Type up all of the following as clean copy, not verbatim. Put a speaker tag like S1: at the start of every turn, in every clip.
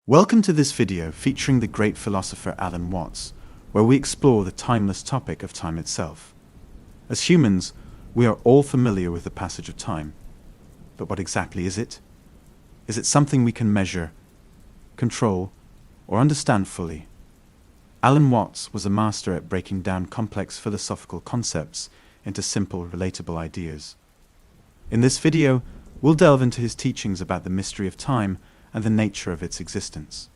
S1: Welcome to this video featuring the great philosopher Alan Watts, where we explore the timeless topic of time itself. As humans, we are all familiar with the passage of time. But what exactly is it? Is it something we can measure, control, or understand fully? Alan Watts was a master at breaking down complex philosophical concepts into simple, relatable ideas. In this video, we'll delve into his teachings about the mystery of time and the nature of its existence.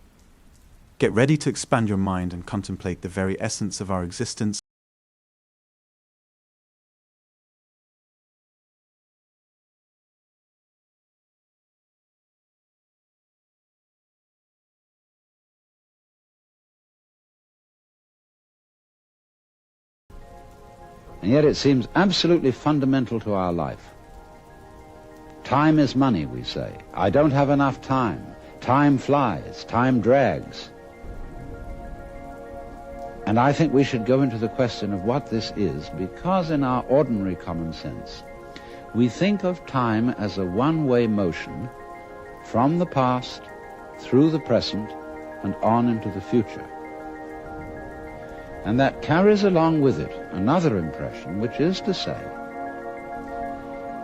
S1: Get ready to expand your mind and contemplate the very essence of our existence.
S2: And yet it seems absolutely fundamental to our life. Time is money, we say. I don't have enough time. Time flies. Time drags. And I think we should go into the question of what this is, because in our ordinary common sense, we think of time as a one-way motion from the past, through the present, and on into the future. And that carries along with it another impression, which is to say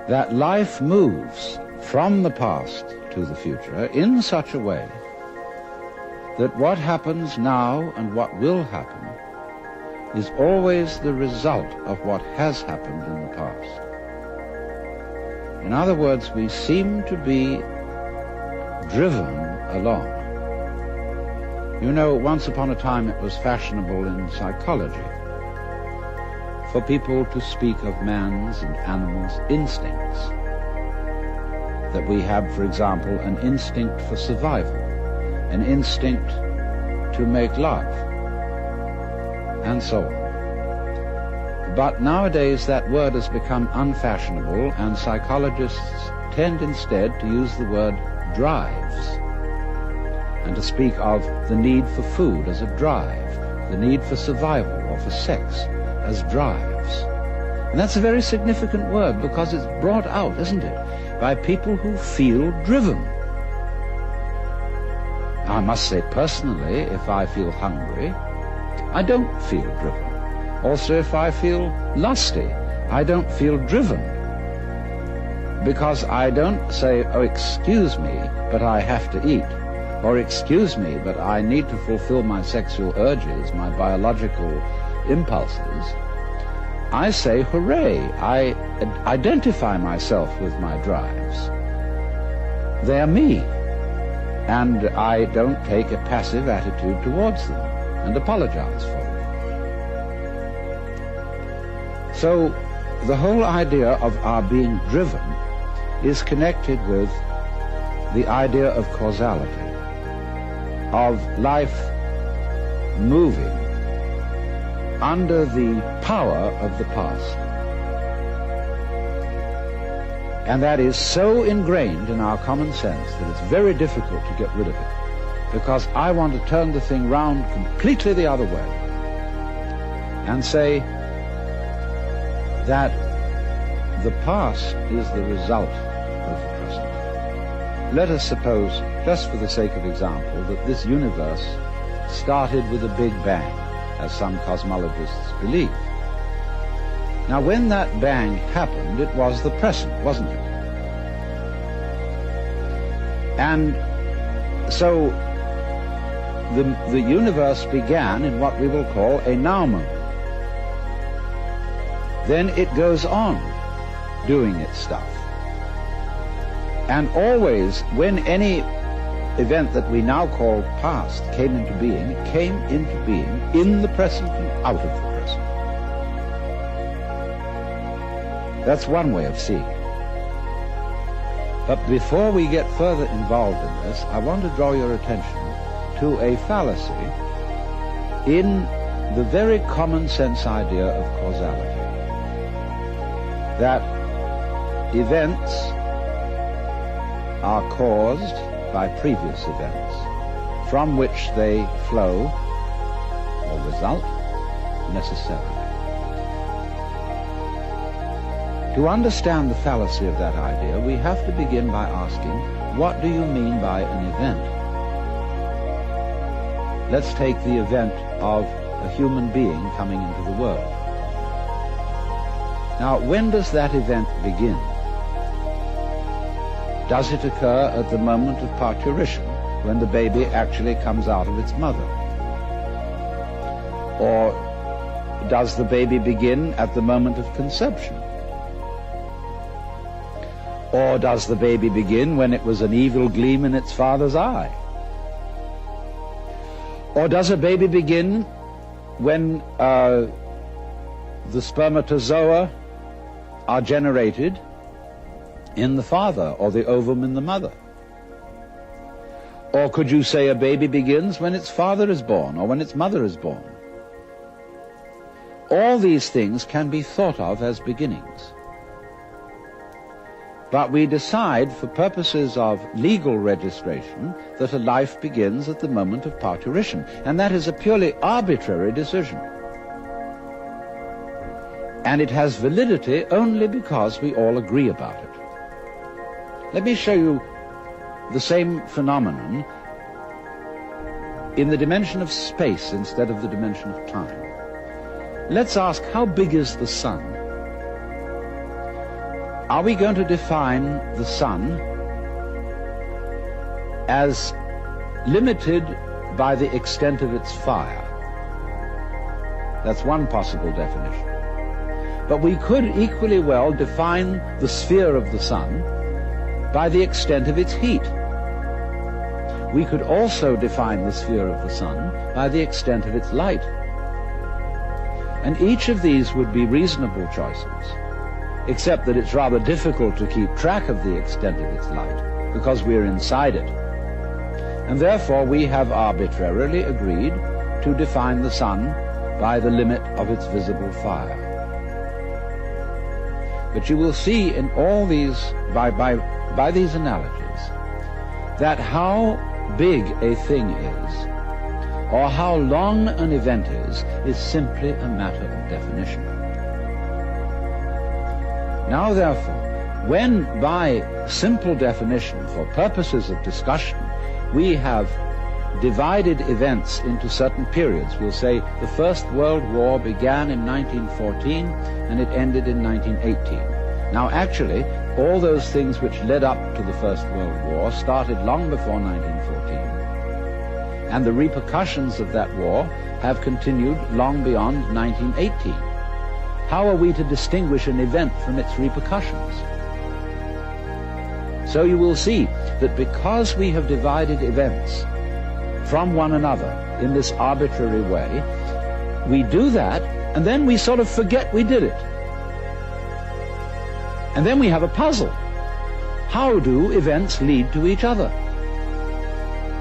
S2: that life moves from the past to the future in such a way that what happens now and what will happen is always the result of what has happened in the past. In other words, we seem to be driven along. You know, once upon a time it was fashionable in psychology for people to speak of man's and animals' instincts. That we have, for example, an instinct for survival, an instinct to make love, and so on. But nowadays that word has become unfashionable, and psychologists tend instead to use the word drives, and to speak of the need for food as a drive, the need for survival or for sex as drives. And that's a very significant word, because it's brought out, isn't it, by people who feel driven. I must say personally, if I feel hungry, I don't feel driven. Also, if I feel lusty, I don't feel driven. Because I don't say, oh, excuse me, but I have to eat. Or excuse me, but I need to fulfill my sexual urges, my biological impulses. I say, hooray, I identify myself with my drives. They're me. And I don't take a passive attitude towards them and apologize for it. So the whole idea of our being driven is connected with the idea of causality, of life moving under the power of the past. And that is so ingrained in our common sense that it's very difficult to get rid of it, because I want to turn the thing round completely the other way and say that the past is the result of the present. Let us suppose, just for the sake of example, that this universe started with a big bang, as some cosmologists believe. Now, when that bang happened, it was the present, wasn't it? And so the universe began in what we will call a now moment. Then it goes on doing its stuff. And always, when any event that we now call past came into being, it came into being in the present and out of the present. That's one way of seeing it. But before we get further involved in this, I want to draw your attention to a fallacy in the very common sense idea of causality. That events are caused by previous events, from which they flow or result necessarily. To understand the fallacy of that idea, we have to begin by asking, what do you mean by an event? let's take the event of a human being coming into the world. Now, when does that event begin? Does it occur at the moment of parturition, when the baby actually comes out of its mother? Or does the baby begin at the moment of conception? Or does the baby begin when it was an evil gleam in its father's eye? Or does a baby begin when the spermatozoa are generated in the father, or the ovum in the mother? Or could you say a baby begins when its father is born, or when its mother is born? All these things can be thought of as beginnings. But we decide, for purposes of legal registration, that a life begins at the moment of parturition, and that is a purely arbitrary decision. And it has validity only because we all agree about it. Let me show you the same phenomenon in the dimension of space instead of the dimension of time. Let's ask, how big is the sun? Are we going to define the sun as limited by the extent of its fire? That's one possible definition. But we could equally well define the sphere of the sun by the extent of its heat. We could also define the sphere of the sun by the extent of its light. And each of these would be reasonable choices, except that it's rather difficult to keep track of the extent of its light, because we're inside it. And therefore we have arbitrarily agreed to define the sun by the limit of its visible fire. But you will see in all these, by these analogies, that how big a thing is, or how long an event is simply a matter of definition. Now, therefore, when by simple definition, for purposes of discussion, we have divided events into certain periods, we'll say the First World War began in 1914 and it ended in 1918. Now, actually, all those things which led up to the First World War started long before 1914. And the repercussions of that war have continued long beyond 1918. How are we to distinguish an event from its repercussions? So you will see that because we have divided events from one another in this arbitrary way, we do that, and then we sort of forget we did it. And then we have a puzzle. How do events lead to each other?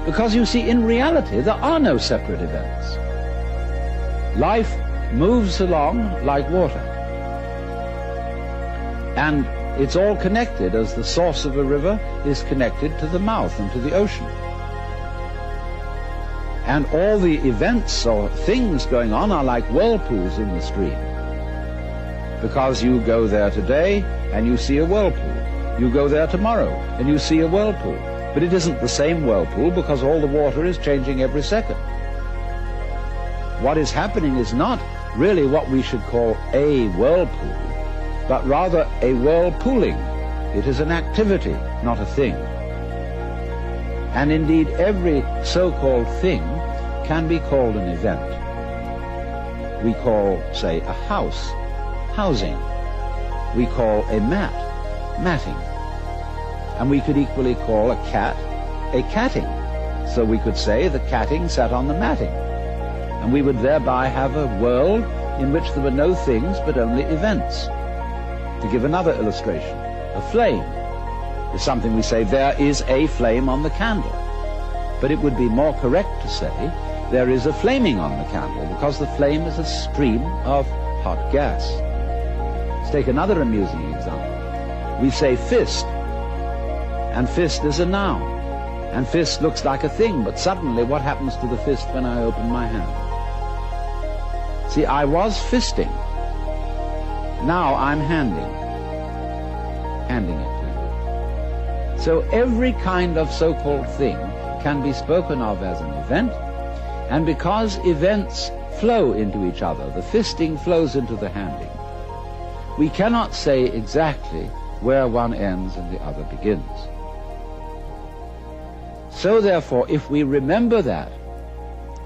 S2: Because you see, in reality, there are no separate events. Life moves along like water. And it's all connected, as the source of a river is connected to the mouth and to the ocean. And all the events or things going on are like whirlpools in the stream. Because you go there today and you see a whirlpool. You go there tomorrow and you see a whirlpool. But it isn't the same whirlpool because all the water is changing every second. What is happening is not really what we should call a whirlpool, but rather a whirlpooling. It is an activity, not a thing. And indeed, every so-called thing can be called an event. We call, say, a house, housing. We call a mat, matting. And we could equally call a cat a catting. So we could say the catting sat on the matting. And we would thereby have a world in which there were no things but only events. To give another illustration, a flame is something we say, there is a flame on the candle. But it would be more correct to say, there is a flaming on the candle, because the flame is a stream of hot gas. Let's take another amusing example. We say fist, and fist is a noun. And fist looks like a thing, but suddenly what happens to the fist when I open my hand? See, I was fisting. Now I'm handing it to you. So every kind of so-called thing can be spoken of as an event And because events flow into each other, the fisting flows into the handing, we cannot say exactly where one ends and the other begins. So therefore, if we remember that,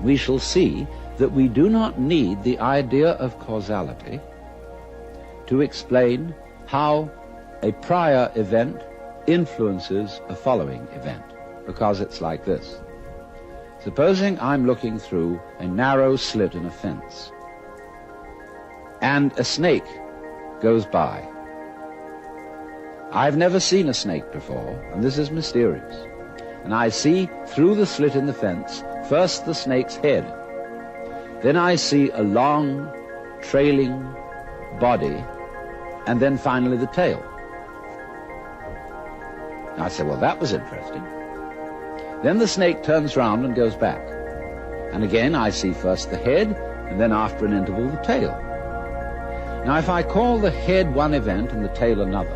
S2: we shall see that we do not need the idea of causality to explain how a prior event influences a following event, because it's like this. Supposing I'm looking through a narrow slit in a fence, and a snake goes by. I've never seen a snake before, and this is mysterious. And I see through the slit in the fence, first the snake's head. Then I see a long, trailing body, and then finally the tail. Now I say, well, that was interesting. Then the snake turns round and goes back. And again I see first the head, and then after an interval the tail. Now if I call the head one event and the tail another,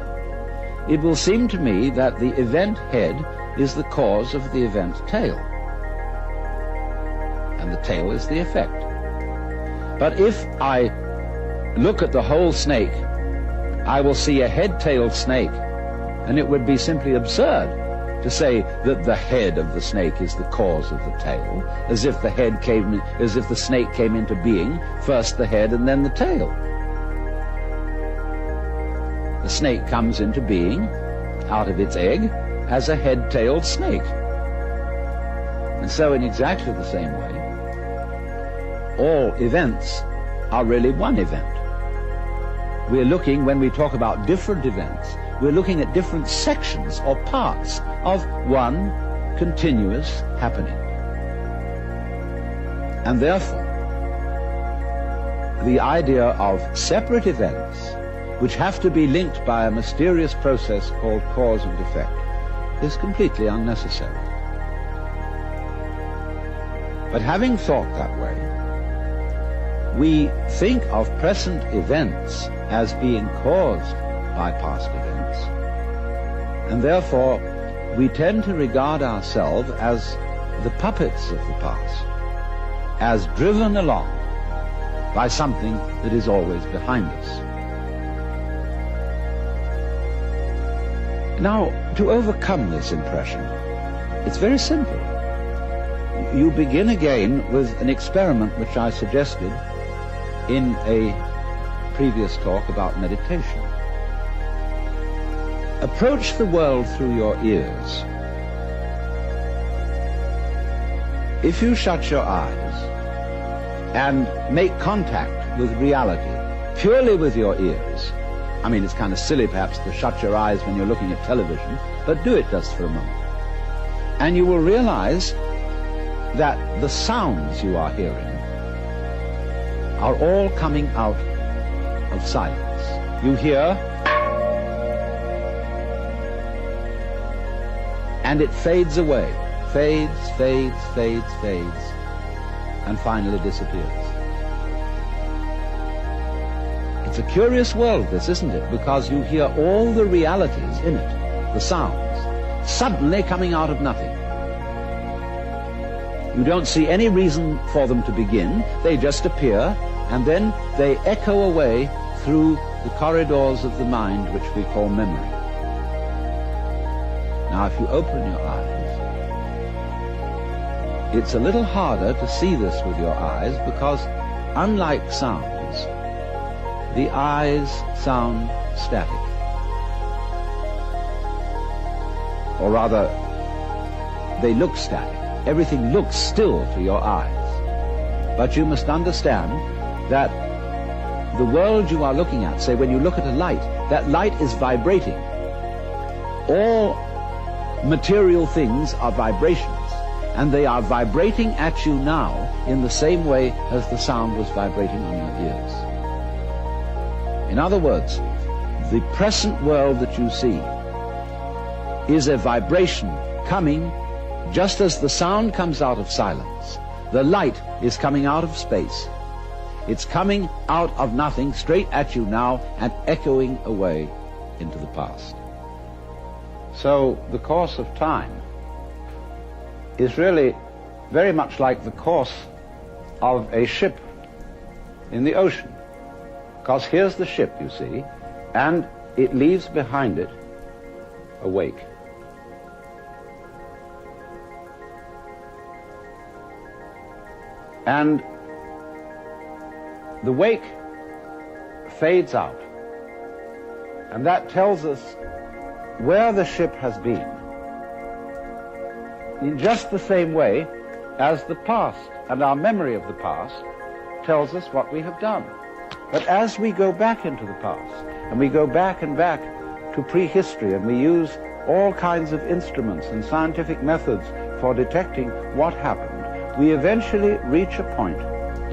S2: it will seem to me that the event head is the cause of the event tail, and the tail is the effect. But if I look at the whole snake, I will see a head-tailed snake, and it would be simply absurd to say that the head of the snake is the cause of the tail, as if the snake came into being, first the head and then the tail. The snake comes into being out of its egg as a head-tailed snake. And so in exactly the same way, all events are really one event. We're looking, when we talk about different events, we're looking at different sections or parts of one continuous happening. And therefore, the idea of separate events which have to be linked by a mysterious process called cause and effect is completely unnecessary. But having thought that way, we think of present events as being caused by past events, and therefore we tend to regard ourselves as the puppets of the past, as driven along by something that is always behind us. Now, to overcome this impression, it's very simple. You begin again with an experiment which I suggested in a previous talk about meditation. Approach the world through your ears. If you shut your eyes and make contact with reality purely with your ears, I mean, it's kind of silly perhaps to shut your eyes when you're looking at television, but do it just for a moment. And you will realize that the sounds you are hearing are all coming out of silence. You hear, and it fades away, fades, and finally disappears. It's a curious world, this, isn't it? Because you hear all the realities in it, the sounds, suddenly coming out of nothing. You don't see any reason for them to begin. They just appear, and then they echo away through the corridors of the mind, which we call memory. Now, if you open your eyes, it's a little harder to see this with your eyes because, unlike sounds, the eyes sound static. Or rather, they look static. Everything looks still to your eyes. But you must understand that the world you are looking at, say when you look at a light, that light is vibrating. All material things are vibrations, and they are vibrating at you now in the same way as the sound was vibrating on your ears. In other words, the present world that you see is a vibration coming just as the sound comes out of silence. The light is coming out of space. It's coming out of nothing straight at you now and echoing away into the past. So the course of time is really very much like the course of a ship in the ocean. Because here's the ship, you see, and it leaves behind it a wake. And the wake fades out. And that tells us where the ship has been, in just the same way as the past and our memory of the past tells us what we have done. But as we go back into the past, and we go back and back to prehistory, and we use all kinds of instruments and scientific methods for detecting what happened, we eventually reach a point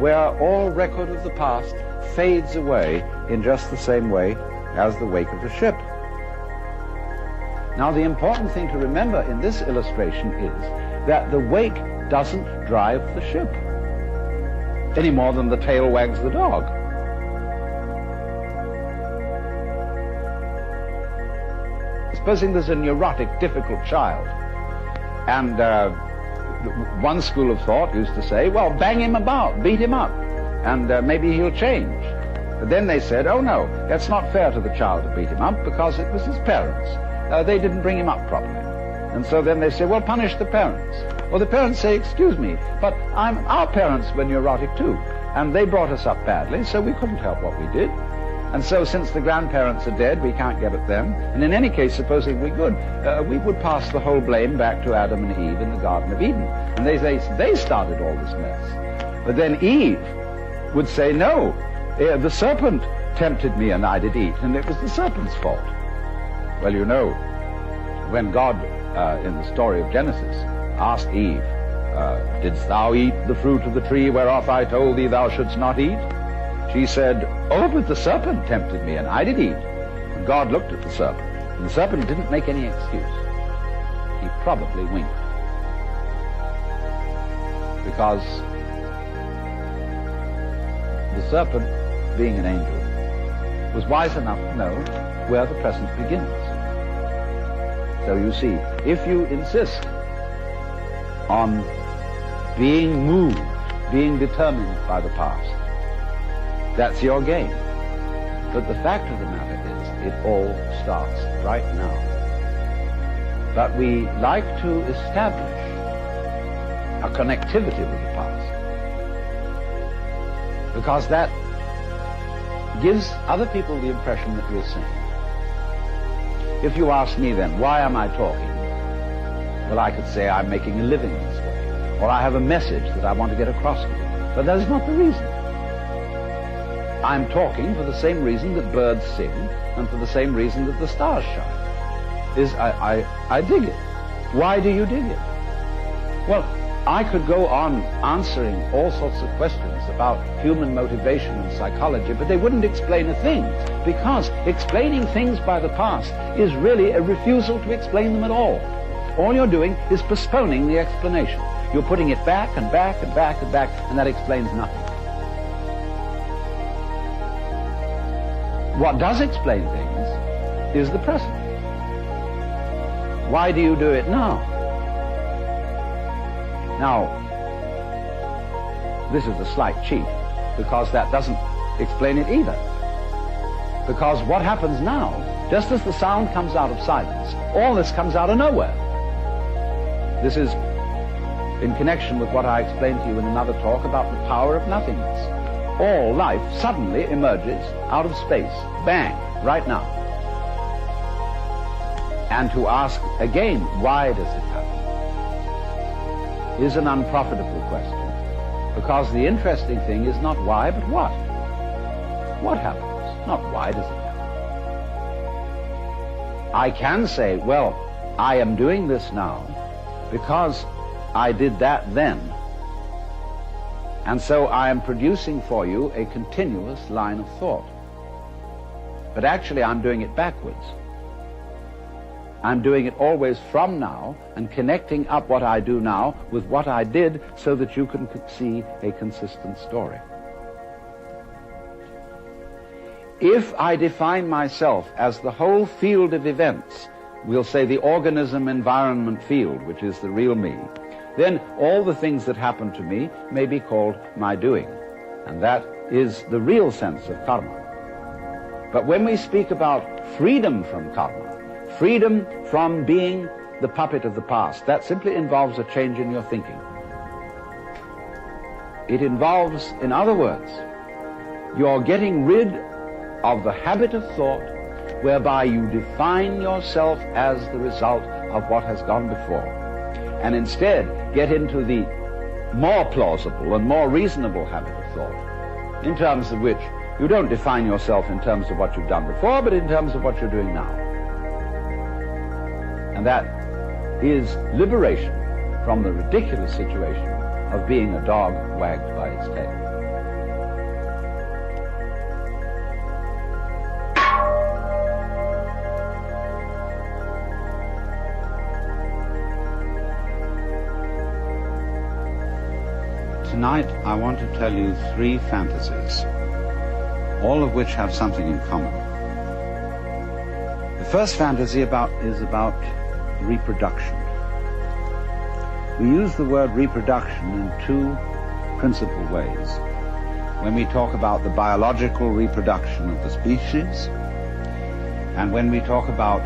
S2: where all record of the past fades away in just the same way as the wake of the ship. Now, the important thing to remember in this illustration is that the wake doesn't drive the ship any more than the tail wags the dog. Supposing there's a neurotic, difficult child, and one school of thought used to say, well, bang him about, beat him up, and maybe he'll change. But then they said, oh no, that's not fair to the child to beat him up because it was his parents. They didn't bring him up properly. And so then they say, well, punish the parents. Well, the parents say, excuse me, but our parents were neurotic too, and they brought us up badly, so we couldn't help what we did. And so since the grandparents are dead, we can't get at them. And in any case, supposing we could, we would pass the whole blame back to Adam and Eve in the Garden of Eden. And they started all this mess. But then Eve would say, no, the serpent tempted me and I did eat, and it was the serpent's fault. Well, you know, when God, in the story of Genesis, asked Eve, didst thou eat the fruit of the tree whereof I told thee thou shouldst not eat? She said, oh, but the serpent tempted me, and I did eat. And God looked at the serpent, and the serpent didn't make any excuse. He probably winked. Because the serpent, being an angel, was wise enough to know where the present begins. So you see, if you insist on being moved, being determined by the past, that's your game. But the fact of the matter is, it all starts right now. But we like to establish a connectivity with the past, because that gives other people the impression that we're sane. If you ask me then, why am I talking? Well, I could say I'm making a living this way, or I have a message that I want to get across to you. But that is not the reason. I'm talking for the same reason that birds sing, and for the same reason that the stars shine. I dig it. Why do you dig it? Well, I could go on answering all sorts of questions about human motivation and psychology, but they wouldn't explain a thing, because explaining things by the past is really a refusal to explain them at all. All you're doing is postponing the explanation. You're putting it back and back and back and back, and that explains nothing. What does explain things is the present. Why do you do it now? Now, this is a slight cheat, because that doesn't explain it either. Because what happens now, just as the sound comes out of silence, all this comes out of nowhere. This is in connection with what I explained to you in another talk about the power of nothingness. All life suddenly emerges out of space, bang, right now. And to ask again, why does it happen, is an unprofitable question, because the interesting thing is not why, but what. What happens, not why does it happen. I can say, well, I am doing this now because I did that then, and so I am producing for you a continuous line of thought. But actually I'm doing it backwards. I'm doing it always from now and connecting up what I do now with what I did so that you can see a consistent story. If I define myself as the whole field of events, we'll say the organism-environment field, which is the real me, then all the things that happen to me may be called my doing. And that is the real sense of karma. But when we speak about freedom from karma, freedom from being the puppet of the past, that simply involves a change in your thinking. It involves, in other words, you're getting rid of the habit of thought whereby you define yourself as the result of what has gone before, and instead get into the more plausible and more reasonable habit of thought, in terms of which you don't define yourself in terms of what you've done before, but in terms of what you're doing now. And that is liberation from the ridiculous situation of being a dog wagged by its tail. Tonight, I want to tell you 3 fantasies, all of which have something in common. The first fantasy is about reproduction. We use the word reproduction in 2 principal ways. When we talk about the biological reproduction of the species, and when we talk about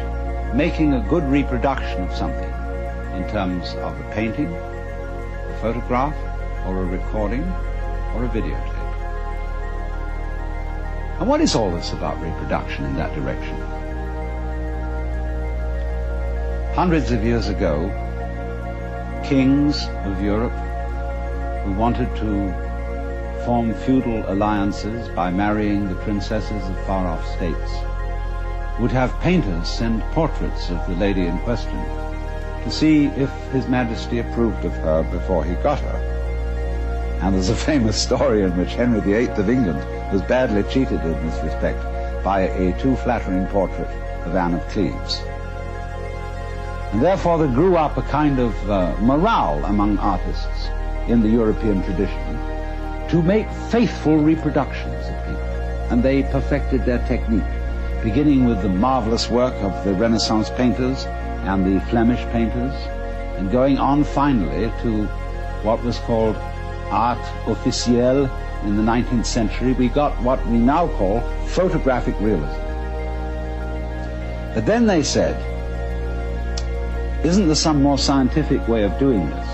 S2: making a good reproduction of something in terms of a painting, a photograph, or a recording, or a videotape. And what is all this about reproduction in that direction? Hundreds of years ago, kings of Europe who wanted to form feudal alliances by marrying the princesses of far-off states would have painters send portraits of the lady in question to see if His Majesty approved of her before he got her. And there's a famous story in which Henry VIII of England was badly cheated in this respect by a too flattering portrait of Anne of Cleves. And therefore there grew up a kind of morale among artists in the European tradition to make faithful reproductions of people. And they perfected their technique, beginning with the marvelous work of the Renaissance painters and the Flemish painters, and going on finally to what was called art officielle in the 19th century. We got what we now call photographic realism. But then they said, isn't there some more scientific way of doing this?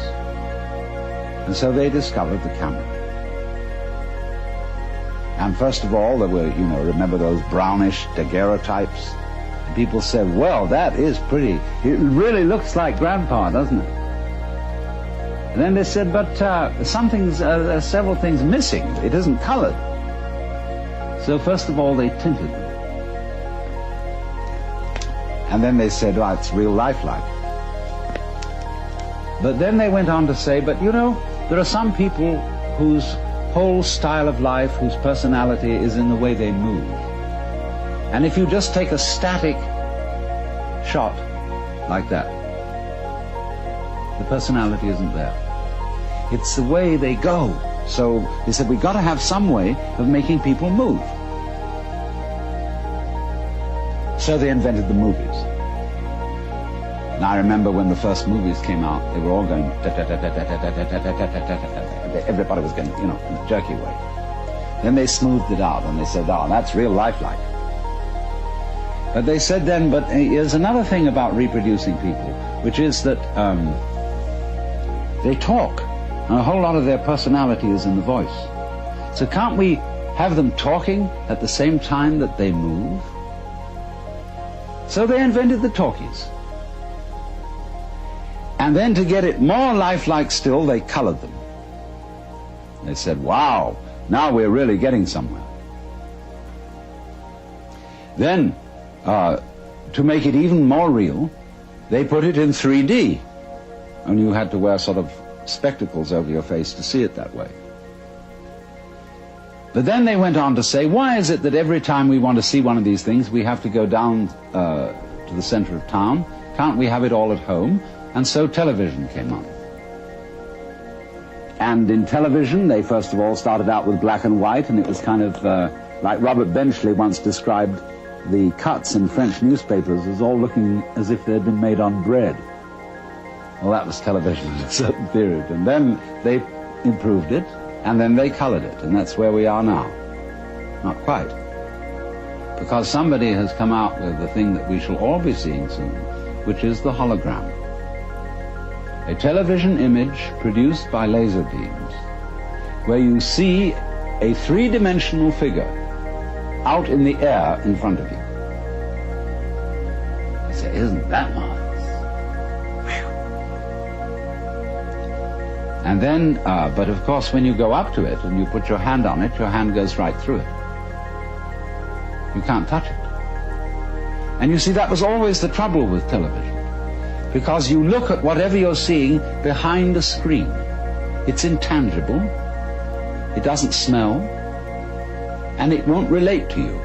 S2: And so they discovered the camera. And first of all, there were, remember those brownish daguerreotypes? And people said, well, that is pretty. It really looks like Grandpa, doesn't it? And then they said, but there's several things missing. It isn't colored. So first of all, they tinted them. And then they said, well, it's real lifelike. But then they went on to say, but there are some people whose whole style of life, whose personality is in the way they move. And if you just take a static shot like that, the personality isn't there. It's the way they go. So they said, we've got to have some way of making people move. So they invented the movies. And I remember when the first movies came out, they were all going everybody was going, in a jerky way. Then they smoothed it out and they said, oh, that's real lifelike. But they said then, but there's another thing about reproducing people, which is that they talk, and a whole lot of their personality is in the voice. So can't we have them talking at the same time that they move? So they invented the talkies. And then to get it more lifelike still, they colored them. They said, wow, now we're really getting somewhere. Then, to make it even more real, they put it in 3D. And you had to wear sort of spectacles over your face to see it that way. But then they went on to say, why is it that every time we want to see one of these things, we have to go down to the center of town? Can't we have it all at home? And so television came on. And in television, they first of all started out with black and white, and it was kind of like Robert Benchley once described the cuts in French newspapers as all looking as if they'd been made on bread. Well, that was television in a certain period. And then they improved it, and then they colored it, and that's where we are now. Not quite. Because somebody has come out with the thing that we shall all be seeing soon, which is the hologram. A television image produced by laser beams, where you see a three-dimensional figure out in the air in front of you. I say, isn't that marvelous? And then, but of course, when you go up to it and you put your hand on it, your hand goes right through it. You can't touch it. And you see, that was always the trouble with television, because you look at whatever you're seeing behind a screen. It's intangible, it doesn't smell, and it won't relate to you.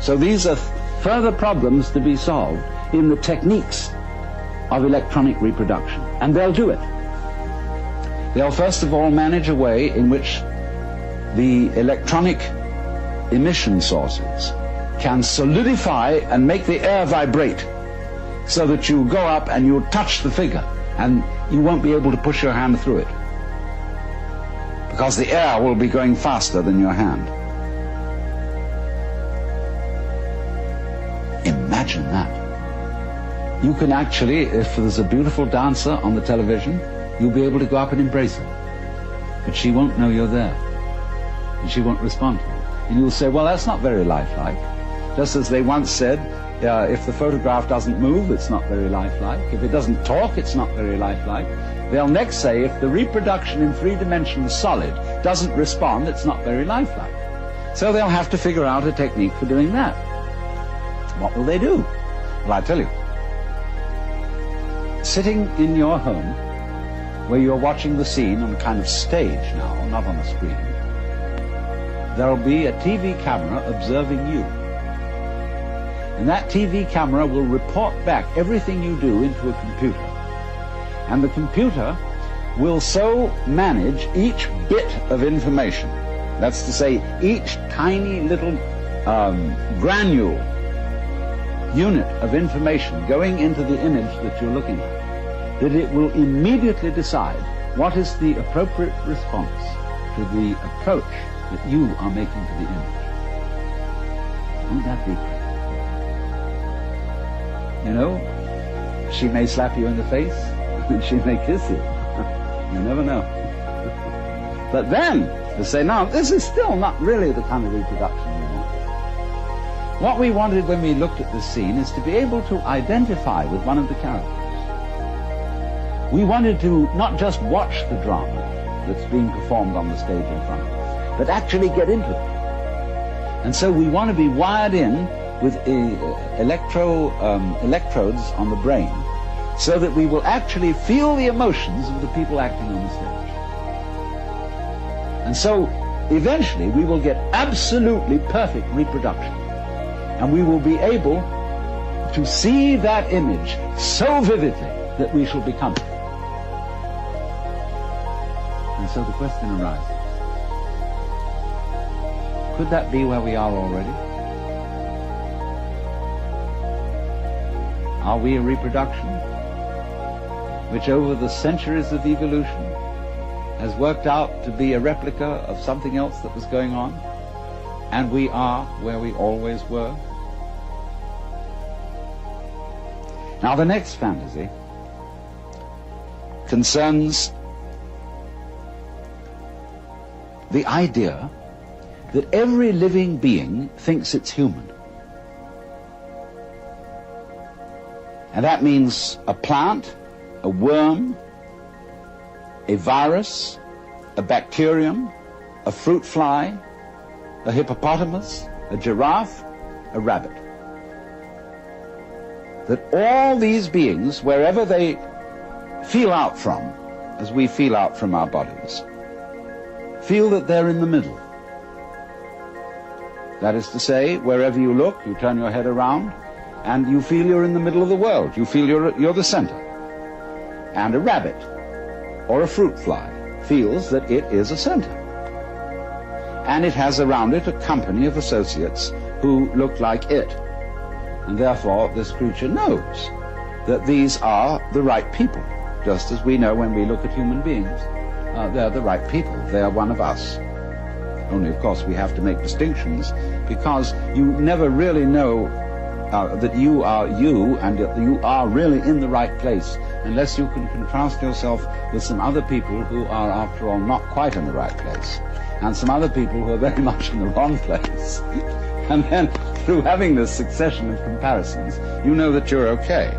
S2: So these are further problems to be solved in the techniques of electronic reproduction, and they'll do it. They'll first of all manage a way in which the electronic emission sources can solidify and make the air vibrate, so that you go up and you touch the figure and you won't be able to push your hand through it, because the air will be going faster than your hand. Imagine that. You can actually, if there's a beautiful dancer on the television, you'll be able to go up and embrace her. But she won't know you're there, and she won't respond to you. And you'll say, well, that's not very lifelike. Just as they once said, if the photograph doesn't move, it's not very lifelike. If it doesn't talk, it's not very lifelike. They'll next say, if the reproduction in three-dimensional solid doesn't respond, it's not very lifelike. So they'll have to figure out a technique for doing that. What will they do? Well, I tell you. Sitting in your home, where you're watching the scene on a kind of stage now, not on a screen, there'll be a TV camera observing you. And that TV camera will report back everything you do into a computer. And the computer will so manage each bit of information, that's to say, each tiny little granule unit of information going into the image that you're looking at, that it will immediately decide what is the appropriate response to the approach that you are making to the image. Won't that be great? You know, she may slap you in the face, and she may kiss you. You never know. But then, to say, no, this is still not really the kind of reproduction we want. What we wanted when we looked at this scene is to be able to identify with one of the characters. We wanted to not just watch the drama that's being performed on the stage in front of us, but actually get into it. And so we want to be wired in with electrodes on the brain, so that we will actually feel the emotions of the people acting on the stage. And so eventually we will get absolutely perfect reproduction, and we will be able to see that image so vividly that we shall become it. And so the question arises, could that be where we are already? Are we a reproduction which over the centuries of evolution has worked out to be a replica of something else that was going on, and we are where we always were? Now the next fantasy concerns the idea that every living being thinks it's human. And that means a plant, a worm, a virus, a bacterium, a fruit fly, a hippopotamus, a giraffe, a rabbit. That all these beings, wherever they feel out from, as we feel out from our bodies, feel that they're in the middle. That is to say, wherever you look, you turn your head around, and you feel you're in the middle of the world. You feel you're the center. And a rabbit or a fruit fly feels that it is a center. And it has around it a company of associates who look like it. And therefore this creature knows that these are the right people. just as we know when we look at human beings, they're the right people. They are one of us. Only, of course, we have to make distinctions, because you never really know that you are you and that you are really in the right place unless you can contrast yourself with some other people who are, after all, not quite in the right place, and some other people who are very much in the wrong place. And then, through having this succession of comparisons, you know that you're okay.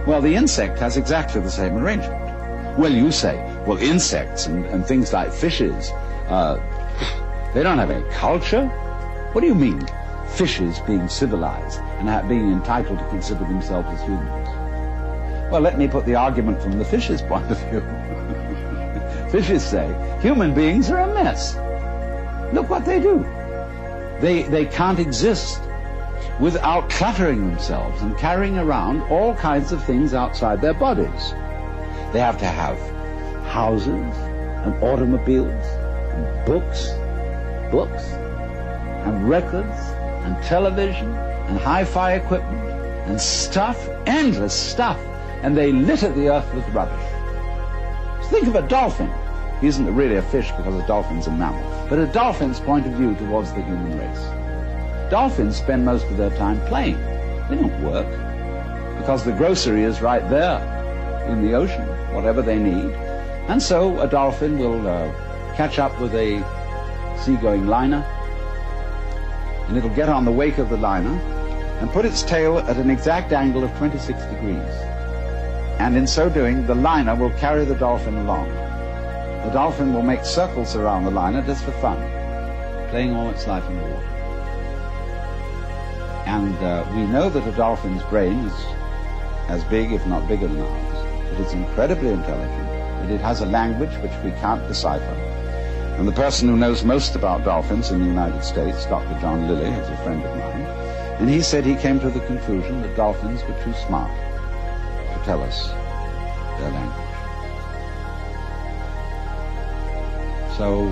S2: Well, the insect has exactly the same arrangement. Well, you say, well, insects and things like fishes, they don't have any culture? What do you mean, fishes being civilized and being entitled to consider themselves as humans? Well, let me put the argument from the fish's point of view. Fishes say, human beings are a mess. Look what they do. They can't exist without cluttering themselves and carrying around all kinds of things outside their bodies. They have to have houses and automobiles and books and records and television and hi-fi equipment and stuff, endless stuff, and they litter the earth with rubbish. Think of a dolphin. He isn't really a fish because a dolphin's a mammal, but a dolphin's point of view towards the human race. Dolphins spend most of their time playing. They don't work, because the grocery is right there in the ocean, whatever they need. And so a dolphin will catch up with a seagoing liner, and it'll get on the wake of the liner and put its tail at an exact angle of 26 degrees. And in so doing, the liner will carry the dolphin along. The dolphin will make circles around the liner just for fun, playing all its life in the water. And we know that a dolphin's brain is as big, if not bigger than ours. It is incredibly intelligent, and it has a language which we can't decipher. And the person who knows most about dolphins in the United States, Dr. John Lilly, is a friend of mine, and he said he came to the conclusion that dolphins were too smart to tell us their language. So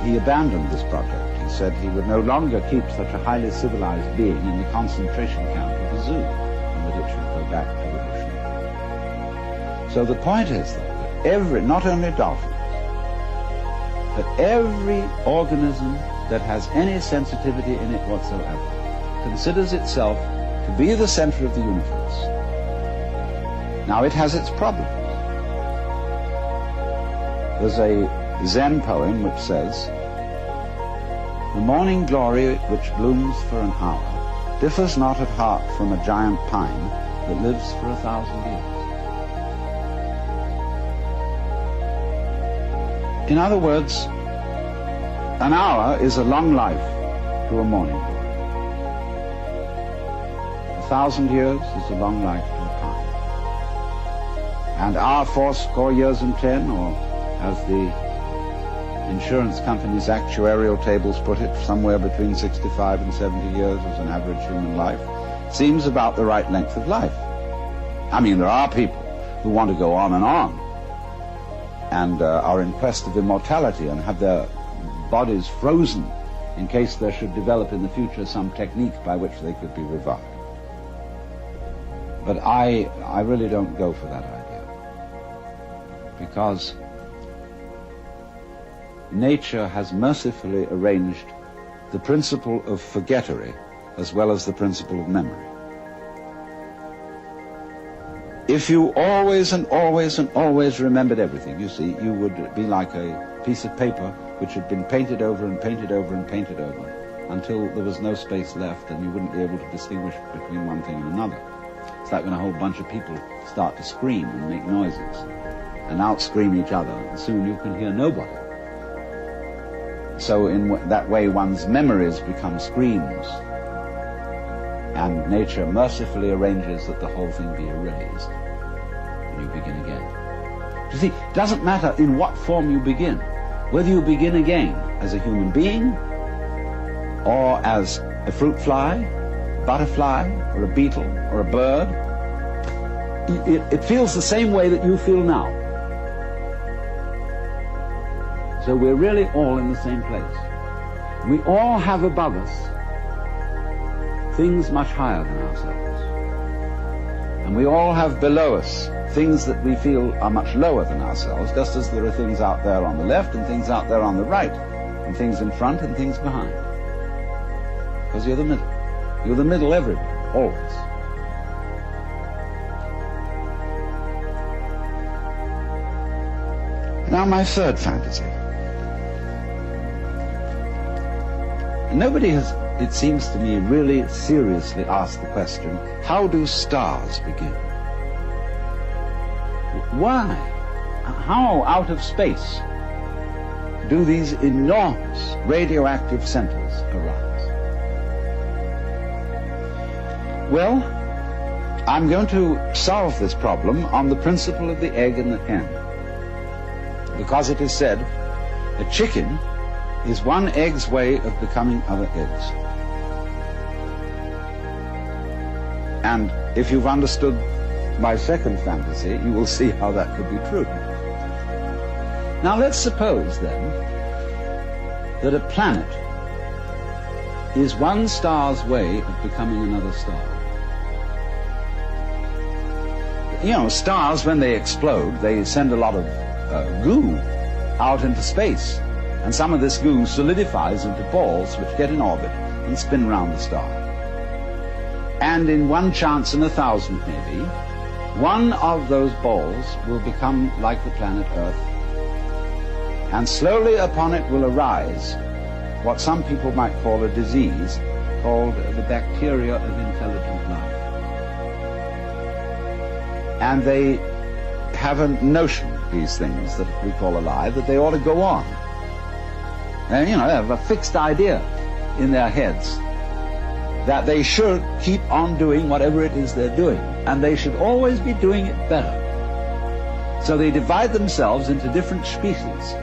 S2: he abandoned this project. He said he would no longer keep such a highly civilized being in the concentration camp of the zoo, and that it should go back to the ocean. So the point is, though, that not only dolphins, but every organism that has any sensitivity in it whatsoever considers itself to be the center of the universe. Now, it has its problems. There's a Zen poem which says, "The morning glory which blooms for an hour differs not at heart from a giant pine that lives for 1,000 years." In other words, an hour is a long life to a morning glory. 1,000 years is a long life to a pine. And our 80 years and 10, or as the insurance company's actuarial tables put it, somewhere between 65 and 70 years as an average human life, seems about the right length of life. I mean, there are people who want to go on and are in quest of immortality and have their bodies frozen in case there should develop in the future some technique by which they could be revived. But I really don't go for that idea, because nature has mercifully arranged the principle of forgettery as well as the principle of memory. If you always and always and always remembered everything, you see, you would be like a piece of paper which had been painted over and painted over and painted over until there was no space left, and you wouldn't be able to distinguish between one thing and another. It's like when a whole bunch of people start to scream and make noises and out-scream each other, and soon you can hear nobody. So in that way, one's memories become screams, and nature mercifully arranges that the whole thing be erased, and you begin again. You see, it doesn't matter in what form you begin, whether you begin again as a human being, or as a fruit fly, butterfly, or a beetle, or a bird. It feels the same way that you feel now. So we're really all in the same place. We all have above us things much higher than ourselves. And we all have below us things that we feel are much lower than ourselves, just as there are things out there on the left and things out there on the right, and things in front and things behind. Because you're the middle. You're the middle everywhere, always. Now my third fantasy. Nobody has, it seems to me, really seriously asked the question, how do stars begin? Why? How out of space do these enormous radioactive centers arise? Well, I'm going to solve this problem on the principle of the egg and the hen. Because it is said, a chicken is one egg's way of becoming other eggs. And if you've understood my second fantasy, you will see how that could be true. Now let's suppose then that a planet is one star's way of becoming another star. You know, stars, when they explode, they send a lot of goo out into space. And some of this goo solidifies into balls which get in orbit and spin around the star. And in one chance in 1,000 maybe, one of those balls will become like the planet Earth. And slowly upon it will arise what some people might call a disease called the bacteria of intelligent life. And they have a notion, these things that we call alive, that they ought to go on. And, you know, they have a fixed idea in their heads that they should keep on doing whatever it is they're doing, and they should always be doing it better. So they divide themselves into different species,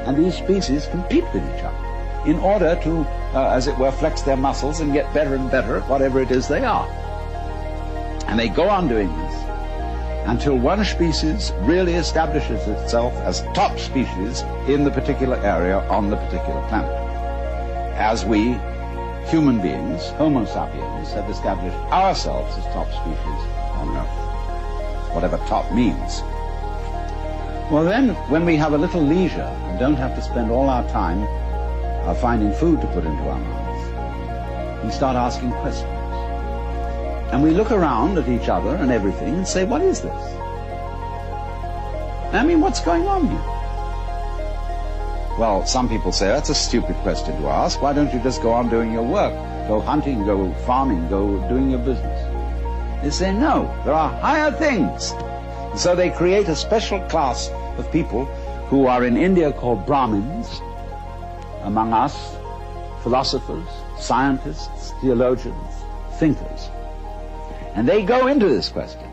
S2: and these species compete with each other in order to, as it were, flex their muscles and get better and better at whatever it is they are. And they go on doing this until one species really establishes itself as top species in the particular area on the particular planet. As we, human beings, Homo sapiens, have established ourselves as top species on Earth, whatever top means. Well then, when we have a little leisure and don't have to spend all our time finding food to put into our mouths, we start asking questions. And we look around at each other and everything and say, what is this? I mean, what's going on here? Well, some people say, that's a stupid question to ask. Why don't you just go on doing your work? Go hunting, go farming, go doing your business. They say, no, there are higher things. And so they create a special class of people who are in India called Brahmins, among us, philosophers, scientists, theologians, thinkers. And they go into this question,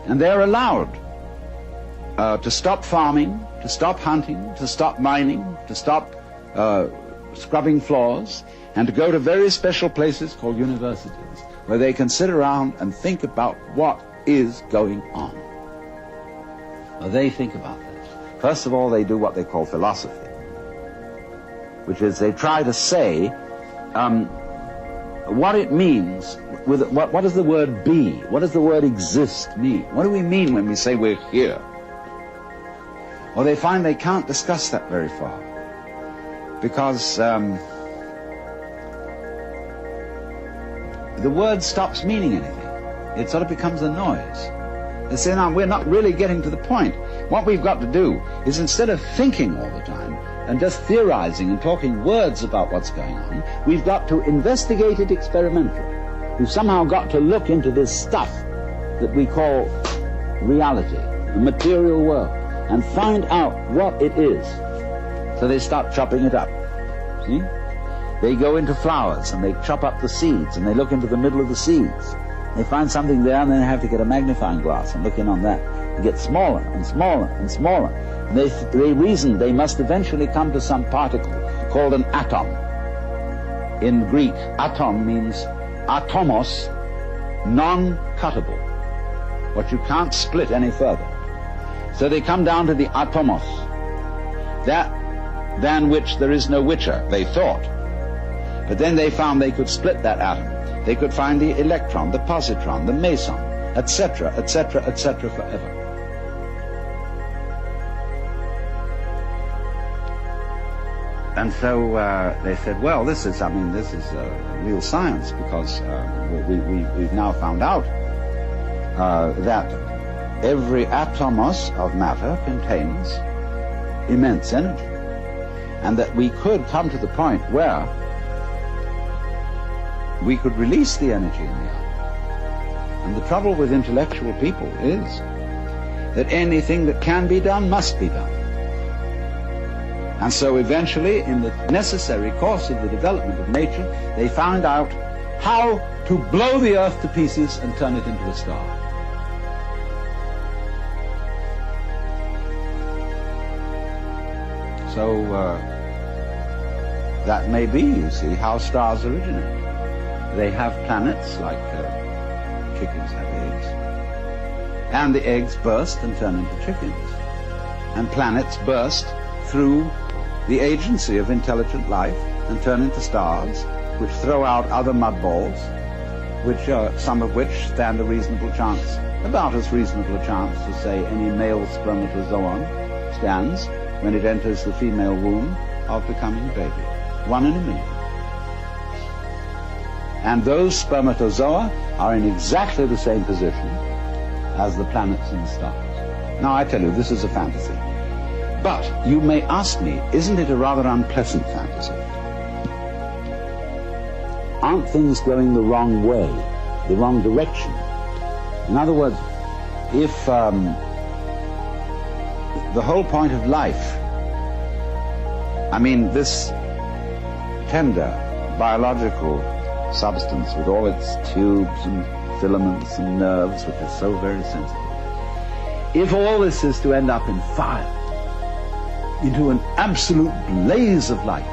S2: and they're allowed to stop farming, to stop hunting, to stop mining, to stop scrubbing floors, and to go to very special places called universities, where they can sit around and think about what is going on. Well, they think about this. First of all, they do what they call philosophy, which is they try to say what it means. What does the word be? What does the word exist mean? What do we mean when we say we're here? Well, they find they can't discuss that very far because the word stops meaning anything. It sort of becomes a noise. They say, no, we're not really getting to the point. What we've got to do is, instead of thinking all the time and just theorizing and talking words about what's going on, we've got to investigate it experimentally. We've somehow got to look into this stuff that we call reality, the material world, and find out what it is. So they start chopping it up. See? They go into flowers and they chop up the seeds and they look into the middle of the seeds. They find something there and then they have to get a magnifying glass and look in on that. It gets smaller and smaller and smaller. And they reason they must eventually come to some particle called an atom. In Greek, atom means atomos, non-cuttable, what you can't split any further. So they come down to the atomos, that than which there is no whicher, they thought. But then they found they could split that atom. They could find the electron, the positron, the meson, etc., etc., etc. forever. And so they said, well, this is real science, because we've now found out that every atomos of matter contains immense energy, and that we could come to the point where we could release the energy in the atom. And the trouble with intellectual people is that anything that can be done must be done. And so eventually, in the necessary course of the development of nature, they found out how to blow the earth to pieces and turn it into a star. So that may be, you see, how stars originate. They have planets like chickens have eggs, and the eggs burst and turn into chickens, and planets burst through the agency of intelligent life and turn into stars, which throw out other mud balls, some of which stand a reasonable chance, about as reasonable a chance as, say, any male spermatozoon stands when it enters the female womb of becoming a baby. 1 in a million. And those spermatozoa are in exactly the same position as the planets and the stars. Now, I tell you, this is a fantasy. But you may ask me, isn't it a rather unpleasant fantasy? Aren't things going the wrong way, the wrong direction? In other words, if the whole point of life, I mean, this tender biological substance with all its tubes and filaments and nerves, which is so very sensitive, if all this is to end up in fire, into an absolute blaze of light,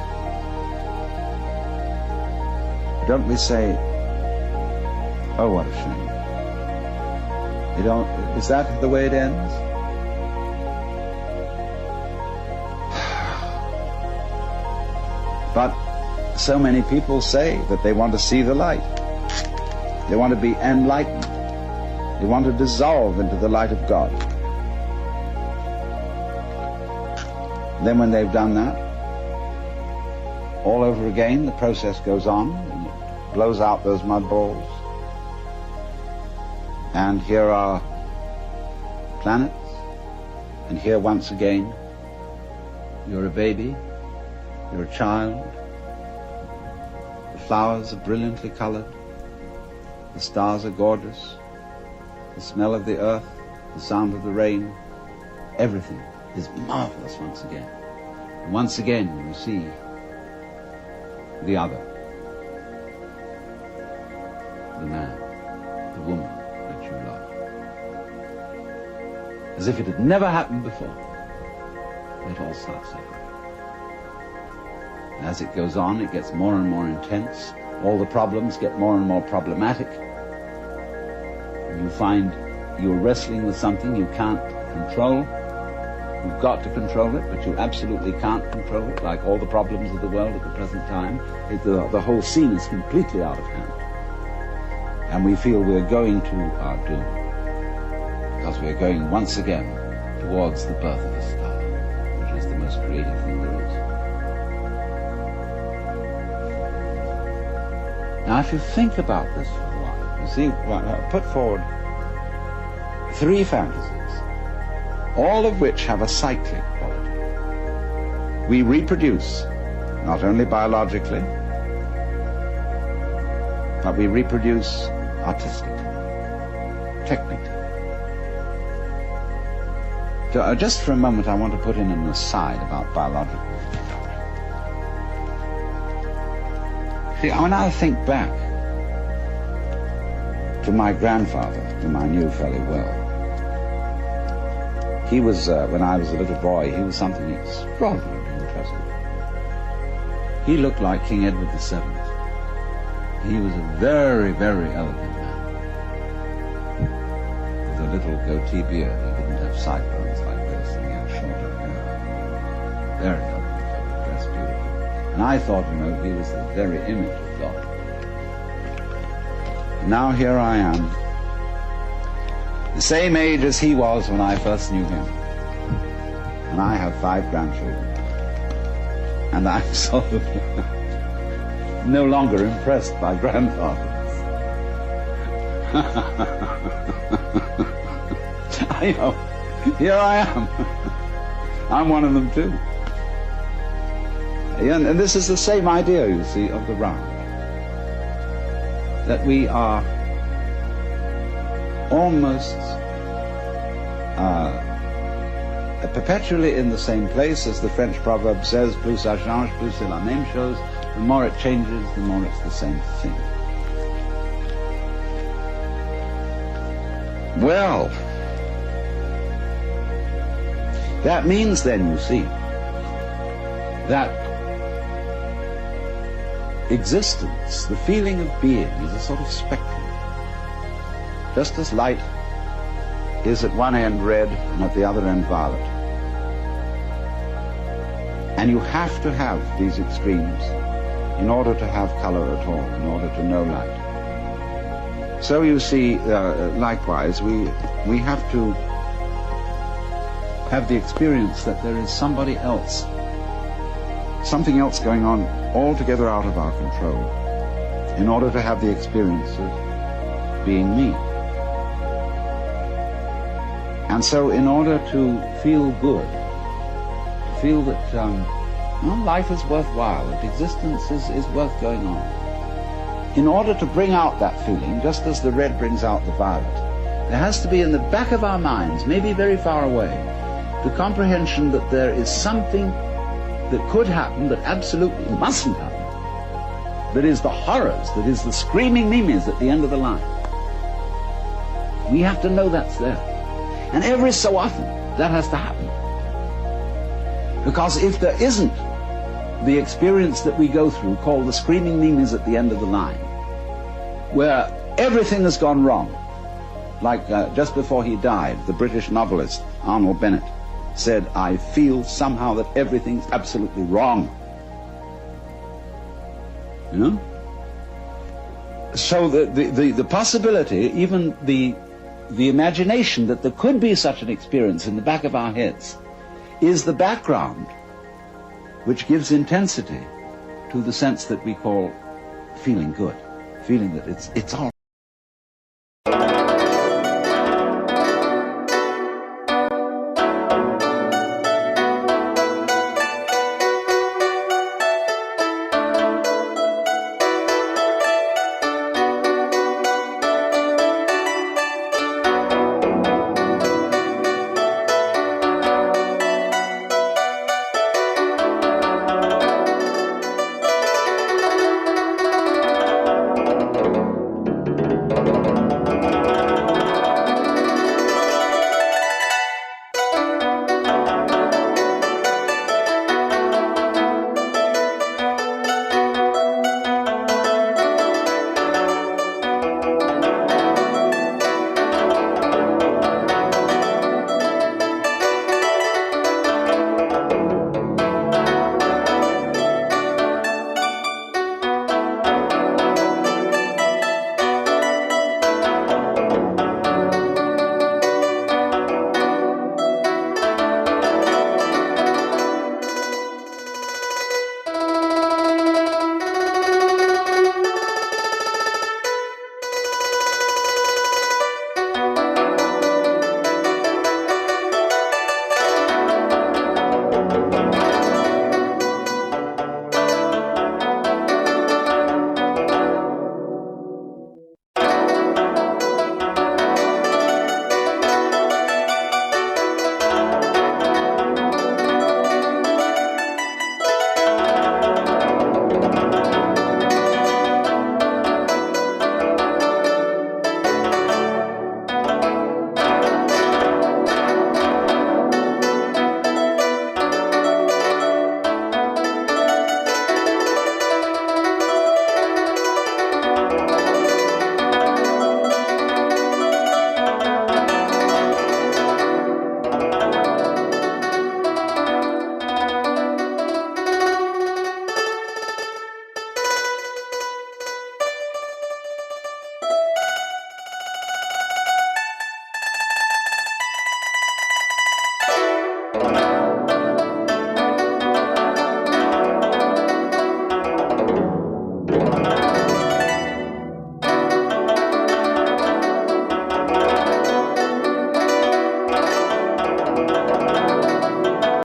S2: don't we say, oh, what a shame? Is that the way it ends? But so many people say that they want to see the light. They want to be enlightened. They want to dissolve into the light of God. Then when they've done that, all over again the process goes on and it blows out those mud balls. And here are planets, and here once again you're a baby, you're a child. The flowers are brilliantly colored, the stars are gorgeous, the smell of the earth, the sound of the rain, everything is marvelous once again. And once again you see the other, the man, the woman that you love. As if it had never happened before, it all starts over. As it goes on, it gets more and more intense. All the problems get more and more problematic. And you find you're wrestling with something you can't control. You've got to control it, but you absolutely can't control it, like all the problems of the world at the present time. The whole scene is completely out of hand. And we feel we're going to our doom, because we're going once again towards the birth of a star, which is the most creative thing there is. Now, if you think about this for a while, you see, I put forward 3 fantasies, all of which have a cyclic quality. We reproduce, not only biologically, but we reproduce artistically, technically. So, just for a moment, I want to put in an aside about biological. See, when I think back to my grandfather, whom I knew fairly well, he was, when I was a little boy, he was something extraordinarily impressive. He looked like King Edward VII. He was a very, very elegant man, with a little goatee beard. He didn't have sideburns like this, and he had shorter hair. Very elegant, dressed beautifully. And I thought, he was the very image of God. Now here I am, the same age as he was when I first knew him. And I have 5 grandchildren. And I'm sort of no longer impressed by grandfathers. I know, here I am. I'm one of them too. And this is the same idea, you see, of the round. That we are almost perpetually in the same place, as the French proverb says, plus ça change, plus c'est la même chose. The more it changes, the more it's the same thing. Well, that means then, you see, that existence, the feeling of being, is a sort of spectrum. Just as light is at one end red and at the other end violet. And you have to have these extremes in order to have color at all, in order to know light. So you see, likewise, we have to have the experience that there is somebody else, something else going on altogether out of our control, in order to have the experience of being me. And so in order to feel good, feel that life is worthwhile, that existence is worth going on, in order to bring out that feeling, just as the red brings out the violet, there has to be in the back of our minds, maybe very far away, the comprehension that there is something that could happen that absolutely mustn't happen, that is the horrors, that is the screaming mimes at the end of the line. We have to know that's there. And every so often, that has to happen. Because if there isn't the experience that we go through, called the screaming mimes at the end of the line, where everything has gone wrong, like just before he died, the British novelist Arnold Bennett said, "I feel somehow that everything's absolutely wrong." You know? So the possibility, even the imagination that there could be such an experience in the back of our heads, is the background which gives intensity to the sense that we call feeling good, feeling that it's all